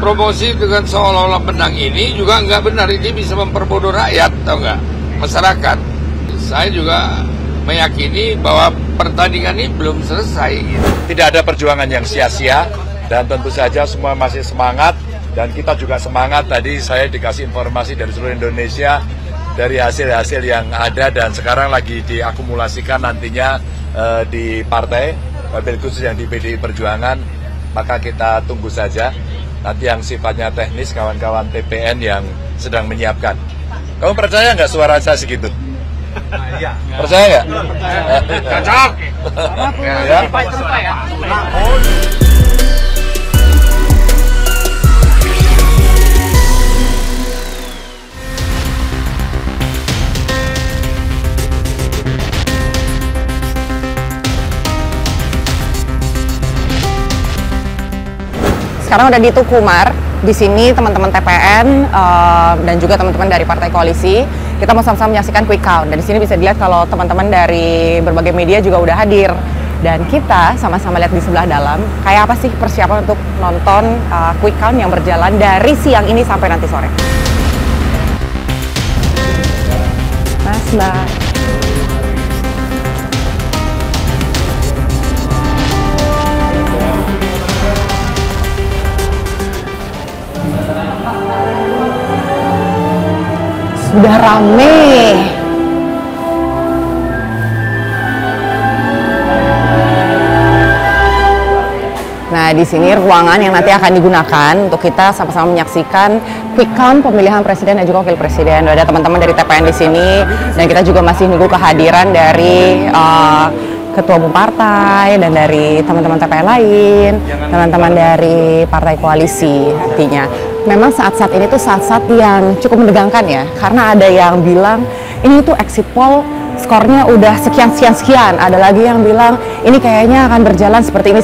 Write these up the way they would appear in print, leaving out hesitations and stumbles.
promosi dengan seolah-olah menang ini juga nggak benar. Ini bisa memperbodoh rakyat, tau nggak? Masyarakat. Saya juga meyakini bahwa pertandingan ini belum selesai. Gitu. Tidak ada perjuangan yang sia-sia dan tentu saja semua masih semangat dan kita juga semangat. Tadi saya dikasih informasi dari seluruh Indonesia dari hasil-hasil yang ada dan sekarang lagi diakumulasikan nantinya di partai, wabil khusus yang di PDI Perjuangan, maka kita tunggu saja nanti yang sifatnya teknis kawan-kawan TPN yang sedang menyiapkan. Kamu percaya nggak suara saya segitu? Iya. Percaya nggak? Cocok. Ya. Sekarang udah di Tukumar, di sini teman-teman TPN dan juga teman-teman dari partai koalisi, kita mau sama-sama menyaksikan quick count. Dan di sini bisa dilihat kalau teman-teman dari berbagai media juga udah hadir. Dan kita sama-sama lihat di sebelah dalam, kayak apa sih persiapan untuk nonton quick count yang berjalan dari siang ini sampai nanti sore. Mas, Mbak. Sudah rame. Nah, di sini ruangan yang nanti akan digunakan untuk kita sama-sama menyaksikan quick count pemilihan presiden dan juga wakil presiden. Ada teman-teman dari TPN di sini dan kita juga masih nunggu kehadiran dari ketua umum partai dan dari teman-teman TPN lain, teman-teman dari partai koalisi artinya. Memang saat-saat ini tuh saat-saat yang cukup menegangkan ya, karena ada yang bilang ini tuh exit poll skornya udah sekian, ada lagi yang bilang ini kayaknya akan berjalan seperti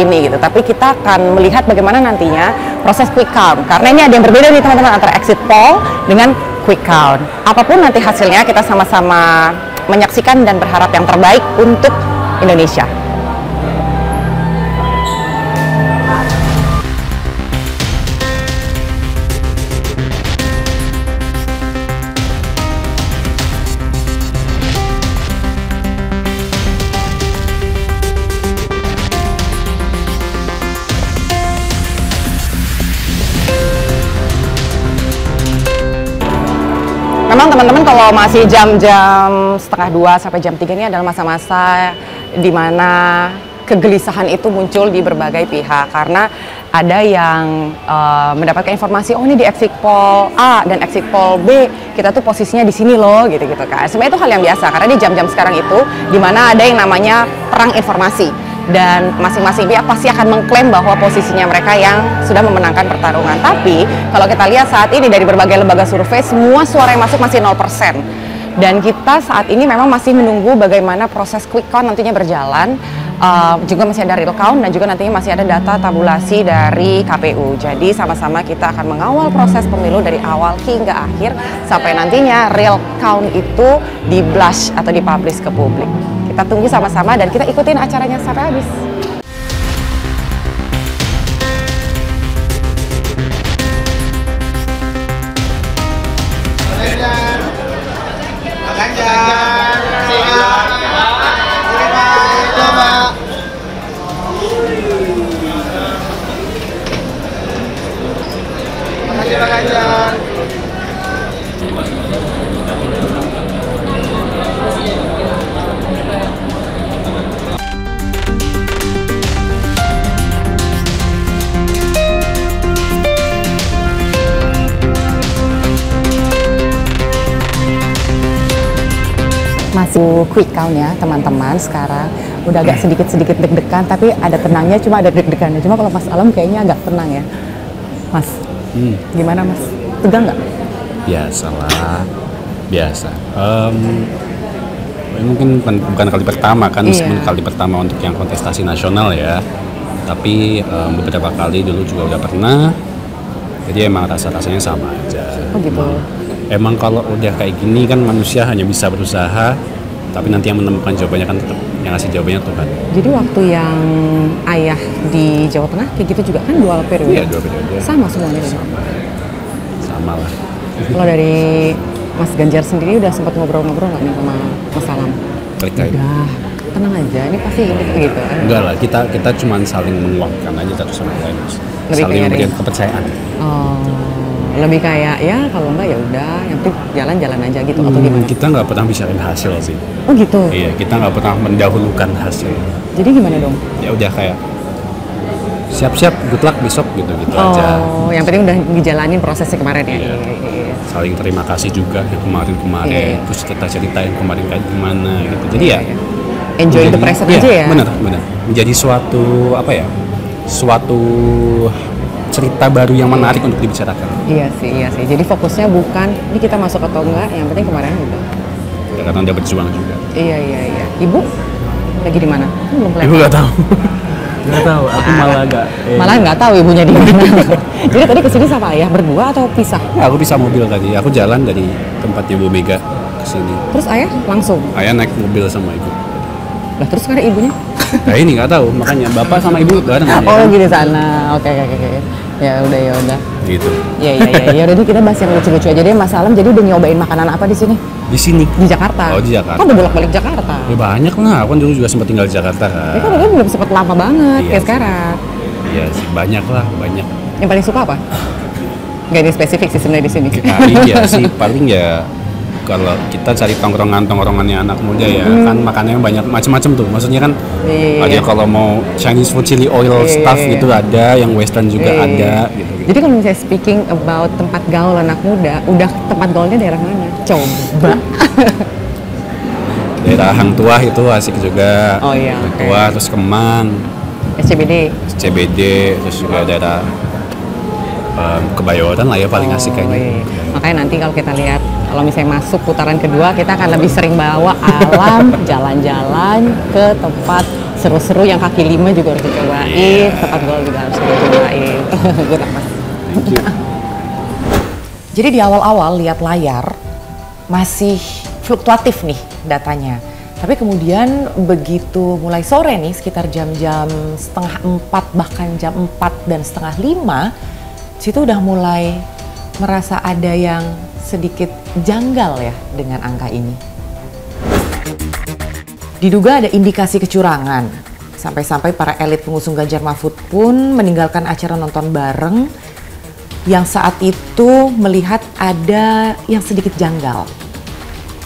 ini gitu. Tapi kita akan melihat bagaimana nantinya proses quick count, karena ini ada yang berbeda nih teman-teman antara exit poll dengan quick count. Apapun nanti hasilnya kita sama-sama menyaksikan dan berharap yang terbaik untuk Indonesia. Memang teman-teman kalau masih jam-jam setengah 2 sampai jam 3 ini adalah masa-masa di mana kegelisahan itu muncul di berbagai pihak karena ada yang mendapatkan informasi oh ini di exit poll A dan exit poll B kita tuh posisinya di sini loh gitu kan. Sebenarnya itu hal yang biasa karena di jam-jam sekarang itu di mana ada yang namanya perang informasi. Dan masing-masing pihak pasti akan mengklaim bahwa posisinya mereka yang sudah memenangkan pertarungan. Tapi kalau kita lihat saat ini dari berbagai lembaga survei, semua suara yang masuk masih 0%. Dan kita saat ini memang masih menunggu bagaimana proses quick count nantinya berjalan. Juga masih ada real count dan juga nantinya masih ada data tabulasi dari KPU. Jadi sama-sama kita akan mengawal proses pemilu dari awal hingga akhir sampai nantinya real count itu di-blush atau dipublish ke publik. Kita tunggu sama-sama dan kita ikutin acaranya sampai habis. Masih quick count ya teman-teman, sekarang udah agak sedikit deg-degan tapi ada tenangnya, cuma ada deg-degannya. Cuma kalau Mas Alam kayaknya agak tenang ya Mas. Gimana Mas? Tegang nggak? Biasa. Mungkin bukan kali pertama kan, meskipun kali pertama untuk yang kontestasi nasional ya, tapi beberapa kali dulu juga udah pernah, jadi emang rasanya sama aja. Oh gitu. Emang kalau udah kayak gini kan manusia hanya bisa berusaha Tapi nanti yang menemukan jawabannya kan tetap yang ngasih jawabannya Tuhan. Jadi waktu yang ayah di Jawa Tengah kayak gitu juga kan 2 periode? Iya, 2 periode. Sama semuanya? Sama lah. Kalau dari Mas Ganjar sendiri udah sempat ngobrol-ngobrol nggak nih sama Mas Salam? Klik aja. Udah, tenang aja, ini pasti gitu. Enggak lah, kita cuma saling menguatkan aja satu sama lain. Saling memberikan kepercayaan. Oh, lebih kayak ya kalau enggak ya udah, yang penting jalan-jalan aja gitu atau gimana? Kita nggak pernah bicarain hasil sih. Oh gitu? Iya, kita nggak pernah mendahulukan hasil. Jadi gimana dong? Ya udah kayak siap-siap, good luck besok gitu-gitu aja. Oh, yang penting udah dijalanin prosesnya kemarin ya? Iya. Iya. Saling terima kasih juga yang kemarin-kemarin, Iya. terus kita ceritain kemarin kayak gimana gitu. Jadi ya Enjoy the present aja ya? Bener. Menjadi suatu suatu cerita baru yang menarik untuk dibicarakan. Iya sih. Jadi fokusnya bukan ini kita masuk atau enggak, yang penting kemarin udah. Ya, karena dia berjuang juga. Iya. Ibu lagi di mana? Belum kelihatan. Ibu nggak tahu. Nggak tahu. Aku malah nggak. Malah nggak tahu ibunya di mana. Jadi tadi kesini sama ayah berdua atau pisah? Ya, aku bisa mobil tadi. Aku jalan dari tempatnya Bu Mega ke sini. Terus ayah langsung? Ayah naik mobil sama ibu. Lah terus sekarang ibunya? Nah ini nggak tahu, makanya bapak sama ibu bareng. Oh gini sana. Oke. Ya udah. Gitu. Iya. Udah kita bahas yang lucu-lucu aja deh Mas Salam. Jadi udah nyobain makanan apa di sini? Di sini. Di Jakarta. Oh di Jakarta. Kan udah bolak-balik Jakarta. Ya banyak lah, aku kan dulu juga sempat tinggal di Jakarta kan. Ya kan udah belum sempat lama banget Iya kayak sih. sekarang. Iya sih, banyak. Yang paling suka apa? Gak ada spesifik sih sebenarnya di sini. Paling ya kalau kita cari tongkrongannya anak muda ya kan makanannya banyak macam-macam tuh. Maksudnya kan ada kalau mau Chinese food chili oil stuff gitu ada, yang western juga ada gitu. Jadi kalau misalnya speaking about tempat gaul anak muda, udah tempat gaulnya daerah mana? Coba. Daerah Hang Tuah itu asik juga. Oh iya. Hang Tuah, terus Kemang, SCBD. CBD, terus juga daerah Kebayoran lah ya paling asik kayaknya. Iya. Makanya nanti kalau kita lihat, kalau misalnya masuk putaran kedua, kita akan lebih sering bawa alam, jalan-jalan ke tempat seru-seru yang kaki lima juga harus dicobain, tempat gaul juga harus dicobain. Good luck, Mas. Jadi di awal-awal lihat layar masih fluktuatif nih datanya. Tapi kemudian begitu mulai sore nih sekitar jam-jam 3:30 bahkan jam 4 dan 4:30 situ udah mulai merasa ada yang sedikit janggal ya dengan angka ini. Diduga ada indikasi kecurangan. Sampai-sampai para elit pengusung Ganjar Mahfud pun meninggalkan acara nonton bareng yang saat itu melihat ada yang sedikit janggal.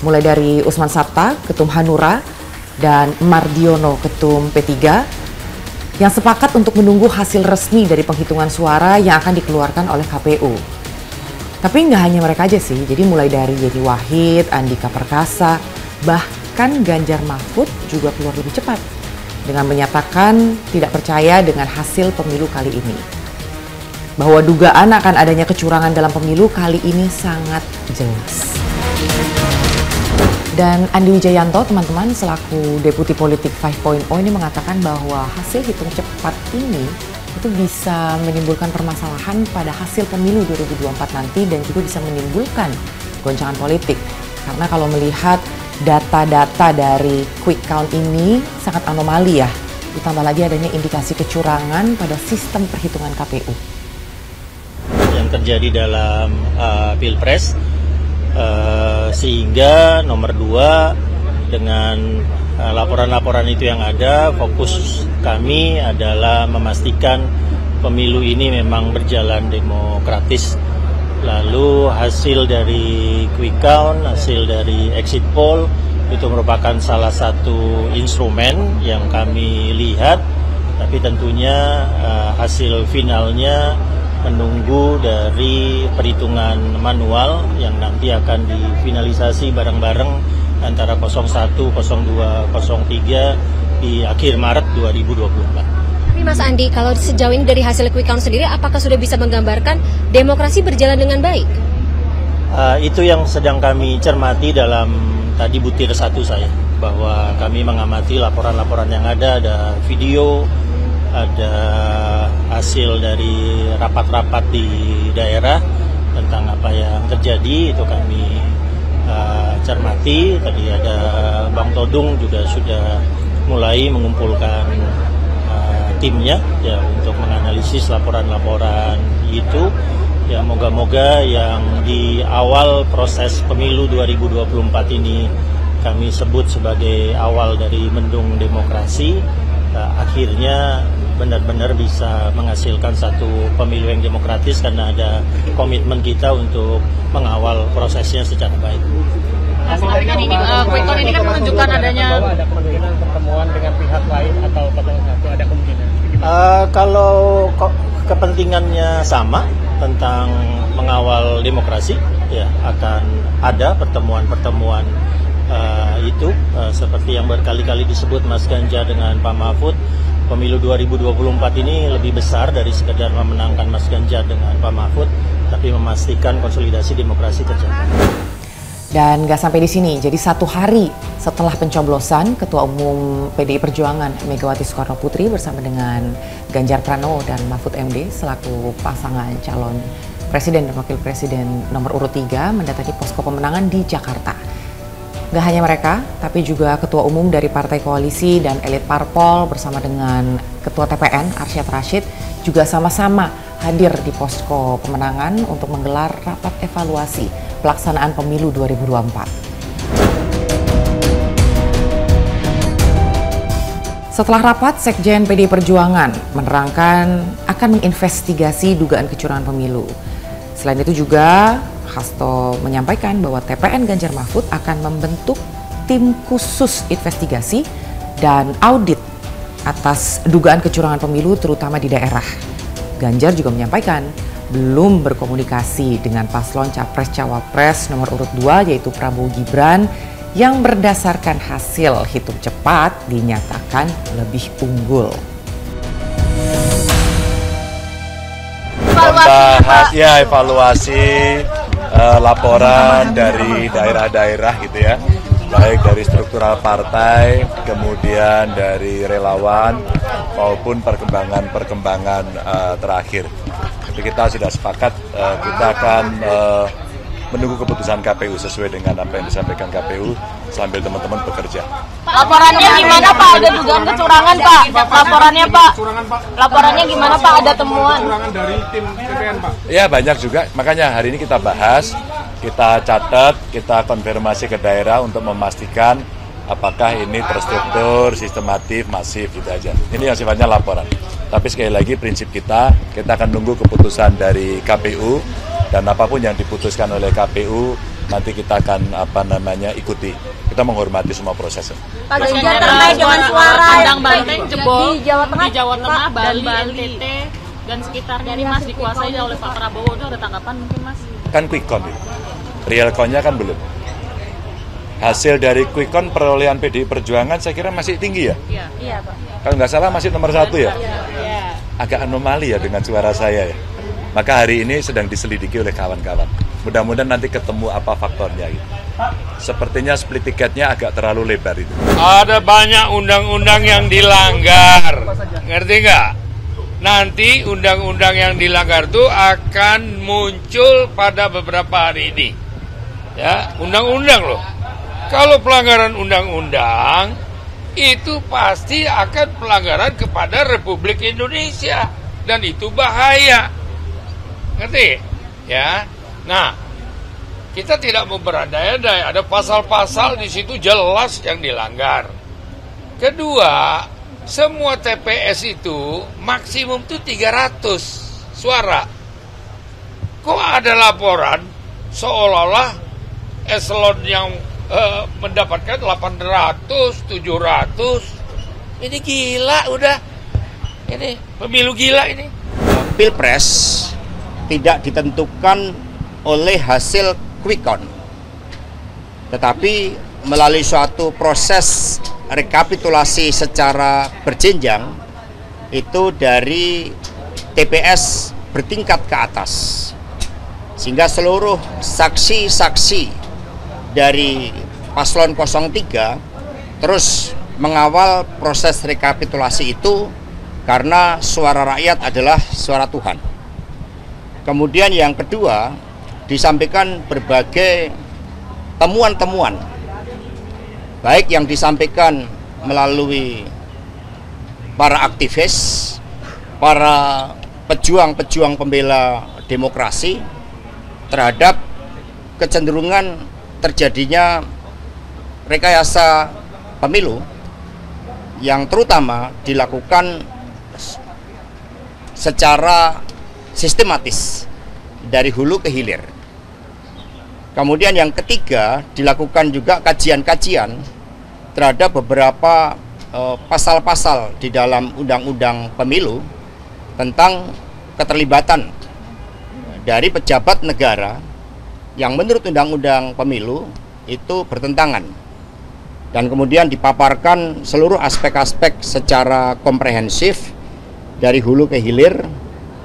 Mulai dari Usman Sabta, Ketum Hanura, dan Mardiono, Ketum P3, yang sepakat untuk menunggu hasil resmi dari penghitungan suara yang akan dikeluarkan oleh KPU. Tapi nggak hanya mereka aja sih, jadi mulai dari Yeni Wahid, Andika Perkasa, bahkan Ganjar Mahfud juga keluar lebih cepat dengan menyatakan tidak percaya dengan hasil pemilu kali ini. Bahwa dugaan akan adanya kecurangan dalam pemilu kali ini sangat jelas. Dan Andi Wijayanto, teman-teman, selaku Deputi Politik 5.0 ini mengatakan bahwa hasil hitung cepat ini itu bisa menimbulkan permasalahan pada hasil pemilu 2024 nanti dan juga bisa menimbulkan goncangan politik. Karena kalau melihat data-data dari quick count ini sangat anomali ya, ditambah lagi adanya indikasi kecurangan pada sistem perhitungan KPU. Yang terjadi dalam Pilpres, sehingga nomor 2 dengan laporan-laporan itu yang ada, fokus kami adalah memastikan pemilu ini memang berjalan demokratis. Lalu hasil dari quick count, hasil dari exit poll itu merupakan salah satu instrumen yang kami lihat, tapi tentunya hasil finalnya menunggu dari perhitungan manual yang nanti akan difinalisasi bareng-bareng antara 01, 02, 03 di akhir Maret 2024. Tapi Mas Andi, kalau sejauh ini dari hasil quick count sendiri, apakah sudah bisa menggambarkan demokrasi berjalan dengan baik? Itu yang sedang kami cermati dalam tadi butir 1 saya, bahwa kami mengamati laporan-laporan yang ada video, ada hasil dari rapat-rapat di daerah tentang apa yang terjadi, itu kami cermati. Tadi ada Bang Todung juga sudah mulai mengumpulkan timnya ya untuk menganalisis laporan-laporan itu. Ya moga-moga yang di awal proses pemilu 2024 ini kami sebut sebagai awal dari mendung demokrasi, akhirnya benar-benar bisa menghasilkan satu pemilu yang demokratis karena ada komitmen kita untuk mengawal prosesnya secara baik. Kan ini quick count ini kan menunjukkan adanya ada kemungkinan pertemuan dengan pihak lain atau ada kemungkinan. Kalau kepentingannya sama tentang mengawal demokrasi, ya akan ada pertemuan-pertemuan itu seperti yang berkali-kali disebut Mas Ganjar dengan Pak Mahfud. Pemilu 2024 ini lebih besar dari sekedar memenangkan Mas Ganjar dengan Pak Mahfud, tapi memastikan konsolidasi demokrasi terjaga. Dan nggak sampai di sini, jadi 1 hari setelah pencoblosan, Ketua Umum PDI Perjuangan Megawati Soekarno Putri bersama dengan Ganjar Pranowo dan Mahfud MD selaku pasangan calon Presiden dan Wakil Presiden nomor urut 3 mendatangi posko pemenangan di Jakarta. Nggak hanya mereka, tapi juga Ketua Umum dari Partai Koalisi dan elit Parpol bersama dengan Ketua TPN Arsyad Rashid juga sama-sama hadir di posko pemenangan untuk menggelar rapat evaluasi pelaksanaan pemilu 2024. Setelah rapat, Sekjen PDI Perjuangan menerangkan akan menginvestigasi dugaan kecurangan pemilu. Selain itu juga Hasto menyampaikan bahwa TPN Ganjar Mahfud akan membentuk tim khusus investigasi dan audit atas dugaan kecurangan pemilu terutama di daerah. Ganjar juga menyampaikan belum berkomunikasi dengan paslon Capres-Cawapres nomor urut 2 yaitu Prabowo Gibran yang berdasarkan hasil hitung cepat dinyatakan lebih unggul. Membahas ya evaluasi laporan dari daerah-daerah gitu ya, baik dari struktural partai, kemudian dari relawan maupun perkembangan terakhir. Jadi kita sudah sepakat kita akan menunggu keputusan KPU sesuai dengan apa yang disampaikan KPU sambil teman-teman bekerja. Laporannya gimana Pak? Ada dugaan kecurangan Pak? Laporannya Pak? Laporannya gimana Pak? Ada temuan? Kecurangan dari tim TPN Pak? Ya banyak juga, makanya hari ini kita bahas, kita catat, kita konfirmasi ke daerah untuk memastikan apakah ini terstruktur, sistematif, masif gitu aja. Ini yang sifatnya laporan. Tapi sekali lagi prinsip kita akan nunggu keputusan dari KPU dan apapun yang diputuskan oleh KPU nanti kita akan ikuti. Kita menghormati semua prosesnya. Pak Ganjar terkait dengan suara Padang Banteng jebol di Jawa Tengah, Bali, NTT dan sekitarnya ini Mas dikuasai oleh Pak Prabowo. Itu ada tanggapan mungkin Mas? Kan quick count, real count-nya kan belum. Hasil dari quick count perolehan PDI Perjuangan saya kira masih tinggi ya? Iya Pak. Kalau nggak salah masih nomor 1 ya? Iya. Agak anomali ya dengan suara saya ya. Maka hari ini sedang diselidiki oleh kawan-kawan. Mudah-mudahan nanti ketemu apa faktornya gitu. Sepertinya split tiketnya agak terlalu lebar itu. Ada banyak undang-undang yang dilanggar, ngerti nggak? Nanti undang-undang yang dilanggar itu akan muncul pada beberapa hari ini. Ya, undang-undang loh. Kalau pelanggaran undang-undang itu pasti akan pelanggaran kepada Republik Indonesia dan itu bahaya. Ngerti? Ya. Nah, kita tidak mau berandai-andai, ada pasal-pasal di situ jelas yang dilanggar. Kedua, semua TPS itu maksimum tuh 300 suara. Kok ada laporan seolah-olah eselon yang mendapatkan 800, 700. Ini gila udah. Ini pemilu gila ini. Pilpres tidak ditentukan oleh hasil quick count, tetapi melalui suatu proses rekapitulasi secara berjenjang itu dari TPS bertingkat ke atas, sehingga seluruh saksi-saksi dari paslon 03 terus mengawal proses rekapitulasi itu karena suara rakyat adalah suara Tuhan. Kemudian yang kedua, disampaikan berbagai temuan-temuan baik yang disampaikan melalui para aktivis, para pejuang-pejuang pembela demokrasi terhadap kecenderungan terjadinya rekayasa pemilu yang terutama dilakukan secara sistematis dari hulu ke hilir. Kemudian yang ketiga, dilakukan juga kajian-kajian terhadap beberapa pasal-pasal di dalam Undang-Undang Pemilu tentang keterlibatan dari pejabat negara yang menurut Undang-Undang Pemilu itu bertentangan. Dan kemudian dipaparkan seluruh aspek-aspek secara komprehensif dari hulu ke hilir,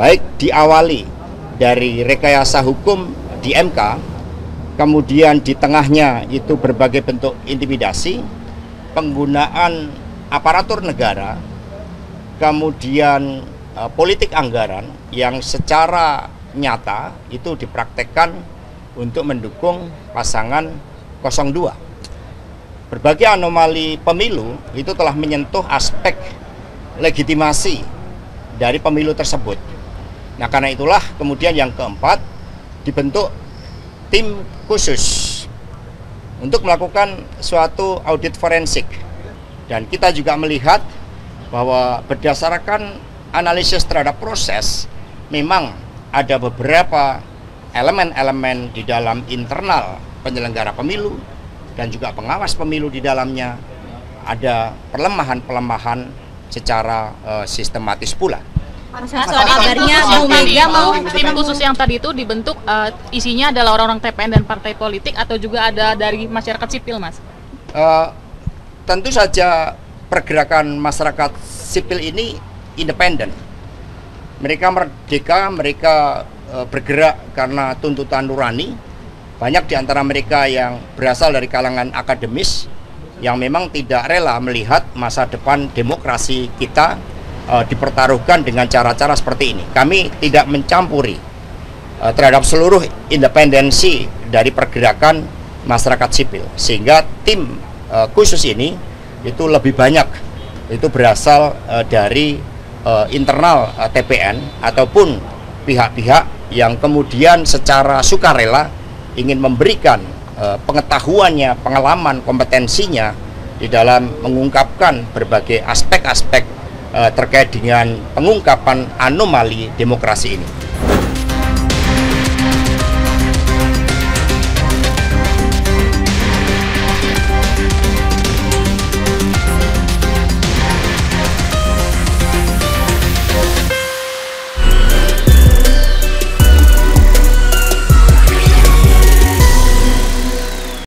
baik diawali dari rekayasa hukum di MK, kemudian di tengahnya itu berbagai bentuk intimidasi, penggunaan aparatur negara, kemudian politik anggaran yang secara nyata itu dipraktekkan untuk mendukung pasangan 02. Berbagai anomali pemilu itu telah menyentuh aspek legitimasi dari pemilu tersebut. Nah, karena itulah kemudian yang keempat dibentuk tim khusus untuk melakukan suatu audit forensik. Dan kita juga melihat bahwa berdasarkan analisis terhadap proses, memang ada beberapa elemen-elemen di dalam internal penyelenggara pemilu dan juga pengawas pemilu di dalamnya ada pelemahan-pelemahan secara sistematis pula. Soal kabarnya Bu Mega mau tim khusus yang tadi itu dibentuk, isinya adalah orang-orang TPN dan partai politik atau juga ada dari masyarakat sipil, Mas? Tentu saja pergerakan masyarakat sipil ini independen. Mereka merdeka, mereka bergerak karena tuntutan nurani. Banyak di antara mereka yang berasal dari kalangan akademis yang memang tidak rela melihat masa depan demokrasi kita dipertaruhkan dengan cara-cara seperti ini. Kami tidak mencampuri terhadap seluruh independensi dari pergerakan masyarakat sipil, sehingga tim khusus ini itu lebih banyak itu berasal dari internal TPN ataupun pihak-pihak yang kemudian secara sukarela ingin memberikan pengetahuannya, pengalaman, kompetensinya di dalam mengungkapkan berbagai aspek-aspek terkait dengan pengungkapan anomali demokrasi ini.